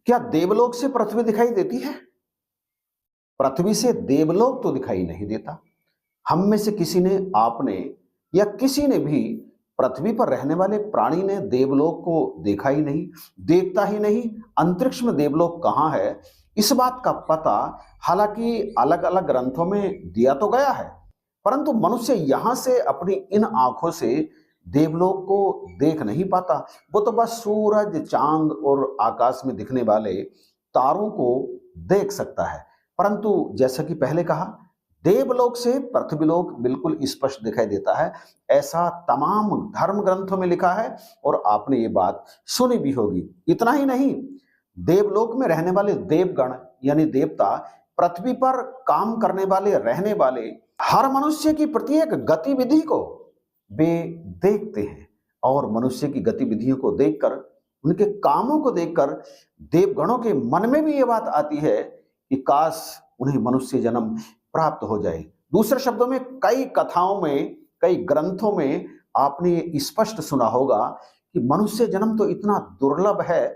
क्या देवलोक से पृथ्वी दिखाई देती है? पृथ्वी से देवलोक तो दिखाई नहीं देता। हम में से किसी ने, आपने या किसी ने भी पृथ्वी पर रहने वाले प्राणी ने देवलोक को देखा ही नहीं, देखता ही नहीं। अंतरिक्ष में देवलोक कहाँ है, इस बात का पता हालांकि अलग अलग ग्रंथों में दिया तो गया है, परंतु मनुष्य यहां से अपनी इन आंखों से देवलोक को देख नहीं पाता। वो तो बस सूरज, चांद और आकाश में दिखने वाले तारों को देख सकता है। परंतु जैसा कि पहले कहा, देवलोक से पृथ्वीलोक बिल्कुल स्पष्ट दिखाई देता है, ऐसा तमाम धर्म ग्रंथों में लिखा है और आपने ये बात सुनी भी होगी। इतना ही नहीं, देवलोक में रहने वाले देवगण यानी देवता पृथ्वी पर काम करने वाले, रहने वाले हर मनुष्य की प्रत्येक गतिविधि को वे देखते हैं और मनुष्य की गतिविधियों को देखकर, उनके कामों को देखकर देवगणों के मन में भी ये बात आती है कि काश उन्हें मनुष्य जन्म प्राप्त हो जाए। दूसरे शब्दों में, कई कथाओं में, कई ग्रंथों में आपने स्पष्ट सुना होगा कि मनुष्य जन्म तो इतना दुर्लभ है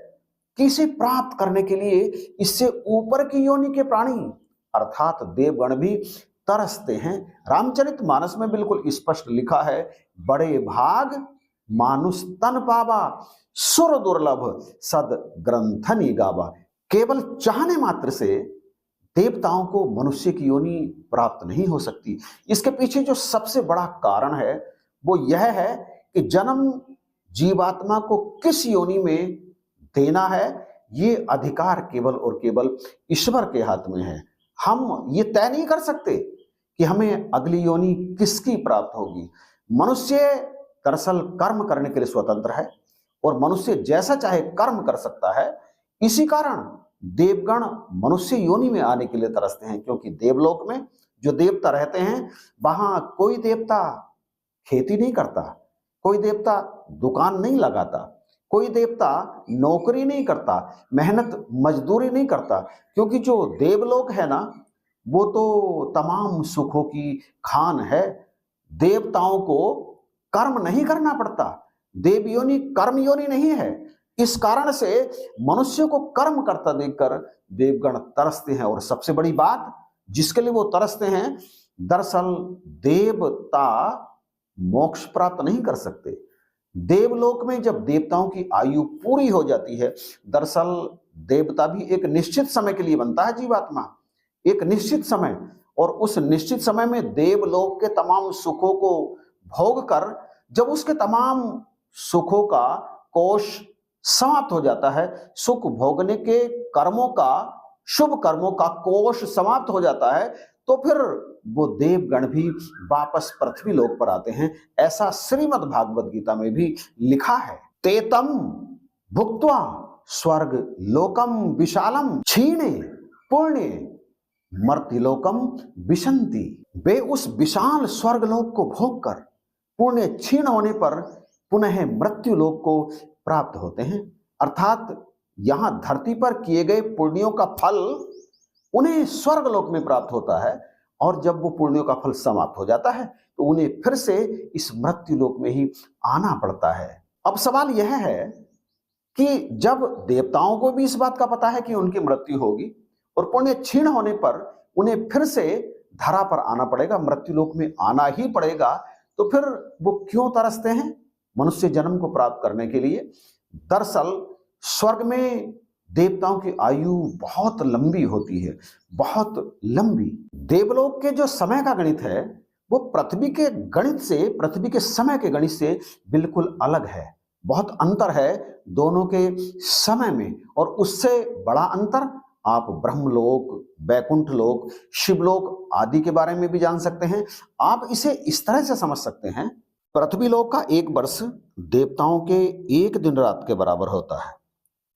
कि इसे प्राप्त करने के लिए इससे ऊपर की योनि के प्राणी अर्थात देवगण भी तरसते हैं। रामचरितमानस में बिल्कुल स्पष्ट लिखा है, बड़े भाग मानुष तन पावा, सुर दुर्लभ सद ग्रंथनि गावा। केवल चाहने मात्र से देवताओं को मनुष्य की योनि प्राप्त नहीं हो सकती। इसके पीछे जो सबसे बड़ा कारण है वो यह है कि जन्म जीवात्मा को किस योनि में देना है, ये अधिकार केवल और केवल ईश्वर के हाथ में है। हम ये तय नहीं कर सकते कि हमें अगली योनि किसकी प्राप्त होगी। मनुष्य दरअसल कर्म करने के लिए स्वतंत्र है और मनुष्य जैसा चाहे कर्म कर सकता है। इसी कारण देवगण मनुष्य योनि में आने के लिए तरसते हैं, क्योंकि देवलोक में जो देवता रहते हैं वहां कोई देवता खेती नहीं करता, कोई देवता दुकान नहीं लगाता, कोई देवता नौकरी नहीं करता, मेहनत मजदूरी नहीं करता, क्योंकि जो देवलोक है ना वो तो तमाम सुखों की खान है। देवताओं को कर्म नहीं करना पड़ता, देव योनि कर्म योनि नहीं है। इस कारण से मनुष्य को कर्म करता देखकर देवगण तरसते हैं। और सबसे बड़ी बात जिसके लिए वो तरसते हैं, दरअसल देवता मोक्ष प्राप्त नहीं कर सकते। देवलोक में जब देवताओं की आयु पूरी हो जाती है, दरअसल देवता भी एक निश्चित समय के लिए बनता है जीवात्मा, एक निश्चित समय, और उस निश्चित समय में देवलोक के तमाम सुखों को भोग कर जब उसके तमाम सुखों का कोष समाप्त हो जाता है, सुख भोगने के कर्मों का, शुभ कर्मों का कोष समाप्त हो जाता है, तो फिर वो देवगण भी वापस पृथ्वी लोक पर आते हैं। ऐसा श्रीमद् भागवत गीता में भी लिखा है। तेतम भुक्त्वा स्वर्ग लोकम विशालम क्षीणे पुण्य मर्त्यलोकम विशंति। वे उस विशाल स्वर्गलोक को भोग कर पुण्य क्षीण होने पर पुनः मृत्युलोक को प्राप्त होते हैं। अर्थात यहां धरती पर किए गए पुण्यों का फल उन्हें स्वर्गलोक में प्राप्त होता है, और जब वो पुण्यों का फल समाप्त हो जाता है तो उन्हें फिर से इस मृत्युलोक में ही आना पड़ता है। अब सवाल यह है कि जब देवताओं को भी इस बात का पता है कि उनकी मृत्यु होगी और पुण्य क्षीण होने पर उन्हें फिर से धरा पर आना पड़ेगा, मृत्युलोक में आना ही पड़ेगा, तो फिर वो क्यों तरसते हैं मनुष्य जन्म को प्राप्त करने के लिए? दरअसल स्वर्ग में देवताओं की आयु बहुत लंबी होती है, बहुत लंबी। देवलोक के जो समय का गणित है वो पृथ्वी के गणित से, पृथ्वी के समय के गणित से बिल्कुल अलग है। बहुत अंतर है दोनों के समय में, और उससे बड़ा अंतर आप ब्रह्मलोक, वैकुंठ लोक, शिवलोक आदि के बारे में भी जान सकते हैं। आप इसे इस तरह से समझ सकते हैं, पृथ्वी लोक का एक वर्ष देवताओं के एक दिन रात के बराबर होता है,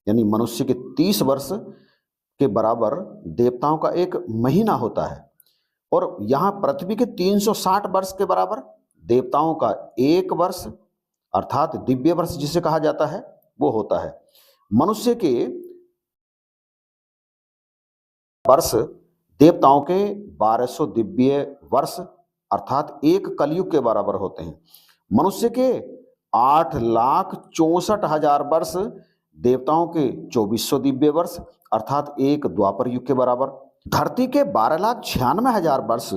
यानी मनुष्य के 30 वर्ष के बराबर देवताओं का एक महीना होता है। और यहाँ पृथ्वी के 360 वर्ष के बराबर देवताओं का एक वर्ष अर्थात दिव्य वर्ष जिसे कहा जाता है वो होता है। मनुष्य के वर्ष देवताओं के 1200 दिव्य वर्ष अर्थात एक कलयुग के बराबर होते हैं। मनुष्य के 8,64,000 वर्ष देवताओं के 2400 दिव्य वर्ष अर्थात एक द्वापर युग के बराबर। धरती के 12,96,000 वर्ष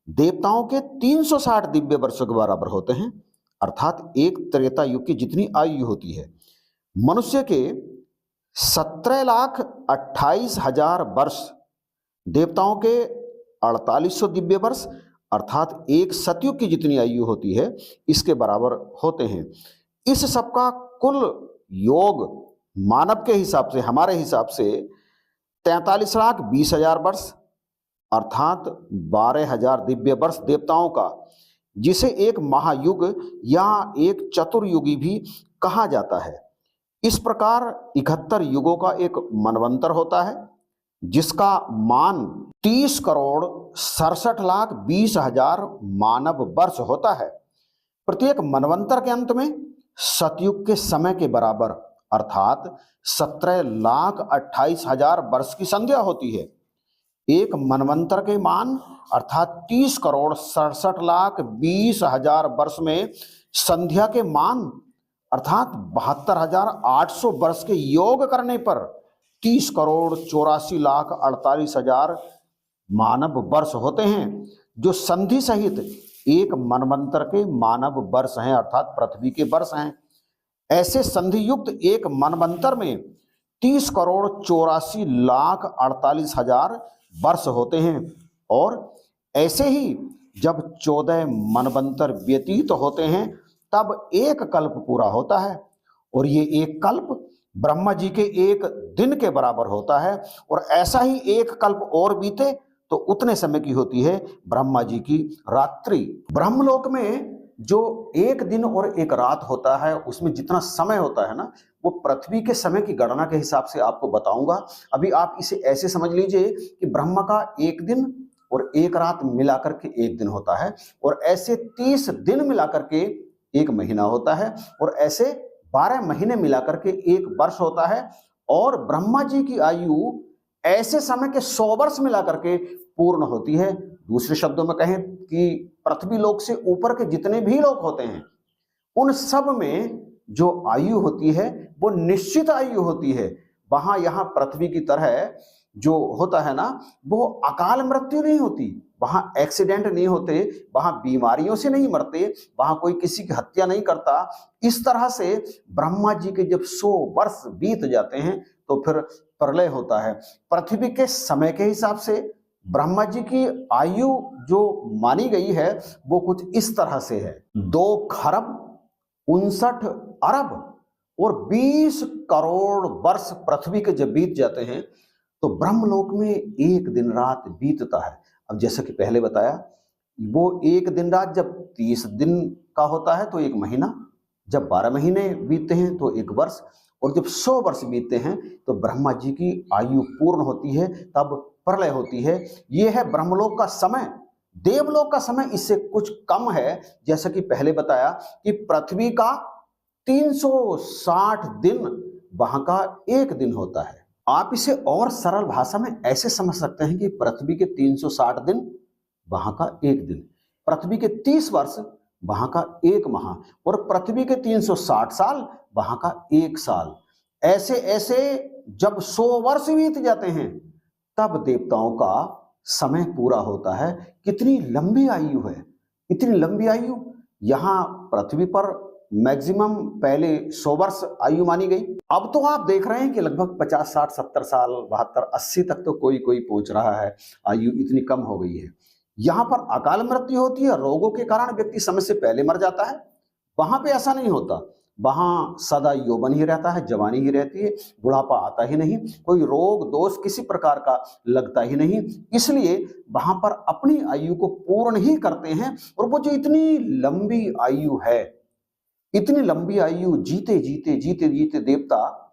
देवताओं के 360 दिव्य वर्षों के बराबर होते हैं अर्थात एक त्रेता युग की जितनी आयु होती है। मनुष्य के 17,28,000 वर्ष देवताओं के 4800 दिव्य वर्ष अर्थात एक सतयुग की जितनी आयु होती है इसके बराबर होते हैं। इस सब का कुल योग मानव के हिसाब से, हमारे हिसाब से 43,20,000 वर्ष अर्थात 12,000 दिव्य वर्ष देवताओं का, जिसे एक महायुग या एक चतुर्युगी भी कहा जाता है। इस प्रकार 71 युगों का एक मनवंतर होता है जिसका मान 30,67,20,000 मानव वर्ष होता है। प्रत्येक मनवंतर के अंत में सतयुग के समय के बराबर अर्थात 17,28,000 वर्ष की संध्या होती है। एक मनवंतर के मान अर्थात 30,67,20,000 वर्ष में संध्या के मान अर्थात 72,800 वर्ष के योग करने पर 30,84,48,000 मानव वर्ष होते हैं, जो संधि सहित एक मनवंतर के मानव वर्ष हैं अर्थात पृथ्वी के वर्ष हैं। ऐसे संधि युक्त एक मनवंतर में 30,84,48,000 वर्ष होते हैं और ऐसे ही जब 14 मनवंतर व्यतीत होते हैं तब एक कल्प पूरा होता है और ये एक कल्प ब्रह्मा जी के एक दिन के बराबर होता है और ऐसा ही एक कल्प और बीते तो उतने समय की होती है ब्रह्मा जी की रात्रि। ब्रह्मलोक में जो एक दिन और एक रात होता है उसमें जितना समय होता है ना, वो पृथ्वी के समय की गणना के हिसाब से आपको बताऊंगा। अभी आप इसे ऐसे समझ लीजिए कि ब्रह्मा का एक दिन और एक रात मिलाकर के एक दिन होता है और ऐसे 30 दिन मिलाकर के एक महीना होता है और ऐसे 12 महीने मिलाकर के एक वर्ष होता है और ब्रह्मा जी की आयु ऐसे समय के 100 वर्ष मिलाकर के पूर्ण होती है। दूसरे शब्दों में कहें कि पृथ्वी लोक से ऊपर के जितने भी लोक होते हैं उन सब में जो आयु होती है वो निश्चित आयु होती है। वहां यहां पृथ्वी की तरह जो होता है ना, वो अकाल मृत्यु नहीं होती, वहां एक्सीडेंट नहीं होते, वहां बीमारियों से नहीं मरते, वहां कोई किसी की हत्या नहीं करता। इस तरह से ब्रह्मा जी के जब 100 वर्ष बीत जाते हैं तो फिर प्रलय होता है। पृथ्वी के समय के हिसाब से ब्रह्मा जी की आयु जो मानी गई है वो कुछ इस तरह से है, 2,59,00,00,000 और 20 करोड़ वर्ष पृथ्वी के जब बीत जाते हैं तो ब्रह्मलोक में एक दिन रात बीतता है। अब जैसा कि पहले बताया, वो एक दिन रात जब 30 दिन का होता है तो एक महीना, जब 12 महीने बीतते हैं तो एक वर्ष और जब 100 वर्ष बीतते हैं तो ब्रह्मा जी की आयु पूर्ण होती है, तब प्रलय होती है। यह है ब्रह्मलोक का समय। देवलोक का समय इससे कुछ कम है। जैसा कि पहले बताया कि पृथ्वी का 360 दिन वहां का एक दिन होता है। आप इसे और सरल भाषा में ऐसे समझ सकते हैं कि पृथ्वी के 360 दिन वहां का एक दिन, पृथ्वी के 30 वर्ष वहां का एक माह और पृथ्वी के 360 साल वहां का एक साल। ऐसे ऐसे जब 100 वर्ष बीत जाते हैं तब देवताओं का समय पूरा होता है। कितनी लंबी आयु है, इतनी लंबी आयु। यहां पृथ्वी पर मैक्सिमम पहले 100 वर्ष आयु मानी गई। अब तो आप देख रहे हैं कि लगभग 50, 60, 70 साल, 72, 80 तक तो कोई कोई पहुंच रहा है। आयु इतनी कम हो गई है। यहां पर अकाल मृत्यु होती है, रोगों के कारण व्यक्ति समय से पहले मर जाता है। वहां पे ऐसा नहीं होता, वहां सदा यौवन ही रहता है, जवानी ही रहती है, बुढ़ापा आता ही नहीं, कोई रोग दोष किसी प्रकार का लगता ही नहीं। इसलिए वहां पर अपनी आयु को पूर्ण ही करते हैं। और वो जो इतनी लंबी आयु है, इतनी लंबी आयु जीते जीते जीते जीते देवता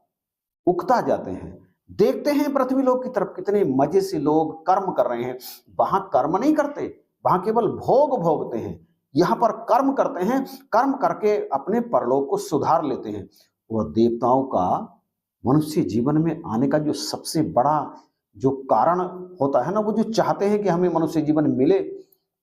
उगता जाते हैं। देखते हैं पृथ्वी लोक की तरफ कितने मजे से लोग कर्म कर रहे हैं। वहां कर्म नहीं करते, वहां केवल भोग भोगते हैं। यहां पर कर्म करते हैं, कर्म करके अपने परलोक को सुधार लेते हैं। और देवताओं का मनुष्य जीवन में आने का जो सबसे बड़ा जो कारण होता है ना, वो जो चाहते हैं कि हमें मनुष्य जीवन मिले,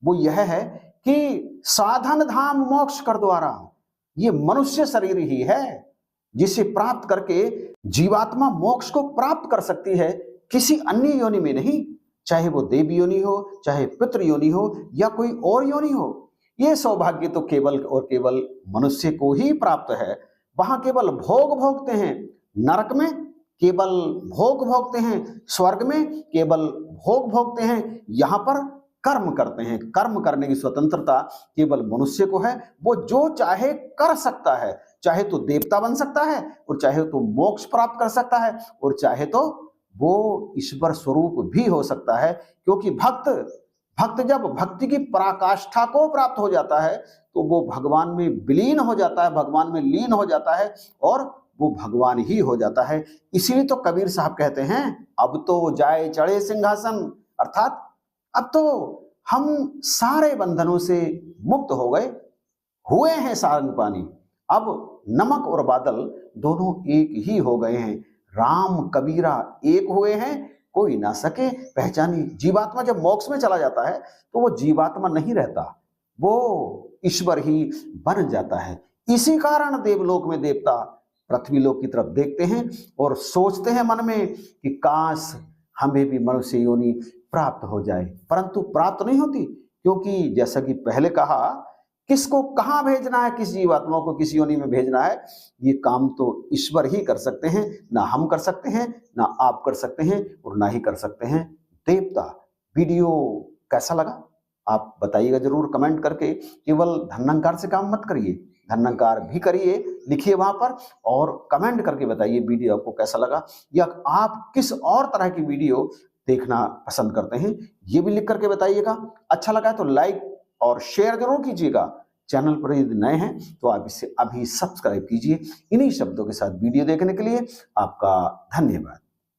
वो यह है कि साधन धाम मोक्ष कर द्वारा। ये मनुष्य शरीर ही है, जिसे प्राप्त करके जीवात्मा मोक्ष को प्राप्त कर सकती है, किसी अन्य योनि में नहीं, चाहे वो देव योनि हो, चाहे पितृ योनि हो या कोई और योनि हो। ये सौभाग्य तो केवल और केवल मनुष्य को ही प्राप्त है। वहां केवल भोग भोगते हैं, नरक में केवल भोग भोगते हैं, स्वर्ग में केवल भोग भोगते हैं। यहां पर कर्म करते हैं। कर्म करने की स्वतंत्रता केवल मनुष्य को है। वो जो चाहे कर सकता है, चाहे तो देवता बन सकता है, और चाहे तो मोक्ष प्राप्त कर सकता है, और चाहे तो वो ईश्वर स्वरूप भी हो सकता है। क्योंकि भक्त जब भक्ति की पराकाष्ठा को प्राप्त हो जाता है तो वो भगवान में विलीन हो जाता है, भगवान में लीन हो जाता है, और वो भगवान ही हो जाता है। इसीलिए तो कबीर साहब कहते हैं, अब तो जाए चढ़े सिंहासन, अर्थात अब तो हम सारे बंधनों से मुक्त हो गए, हुए हैं सारंग पानी। अब नमक और बादल दोनों एक ही हो गए हैं। राम कबीरा एक हुए हैं, कोई ना सके पहचानी। जीवात्मा जब मोक्ष में चला जाता है तो वो जीवात्मा नहीं रहता, वो ईश्वर ही बन जाता है। इसी कारण देवलोक में देवता पृथ्वी लोक की तरफ देखते हैं और सोचते हैं मन में कि काश हमें भी मनुष्य योनि प्राप्त हो जाए, परंतु प्राप्त नहीं होती। क्योंकि जैसा कि पहले कहा, किसको कहां भेजना है, किस जीवात्मा को किस योनि में भेजना है, ये काम तो ईश्वर ही कर सकते हैं। ना हम कर सकते हैं, ना आप कर सकते हैं, और ना ही कर सकते हैं देवता। वीडियो कैसा लगा आप बताइएगा जरूर कमेंट करके। केवल धन्यंकार से काम मत करिए, धन्यंकार भी करिए, लिखिए वहां पर और कमेंट करके बताइए वीडियो आपको कैसा लगा, या आप किस और तरह की वीडियो देखना पसंद करते हैं, ये भी लिख करके बताइएगा। अच्छा लगा तो लाइक और शेयर जरूर कीजिएगा। चैनल पर यदि नए हैं तो आप इसे अभी सब्सक्राइब कीजिए। इन्हीं शब्दों के साथ वीडियो देखने के लिए आपका धन्यवाद।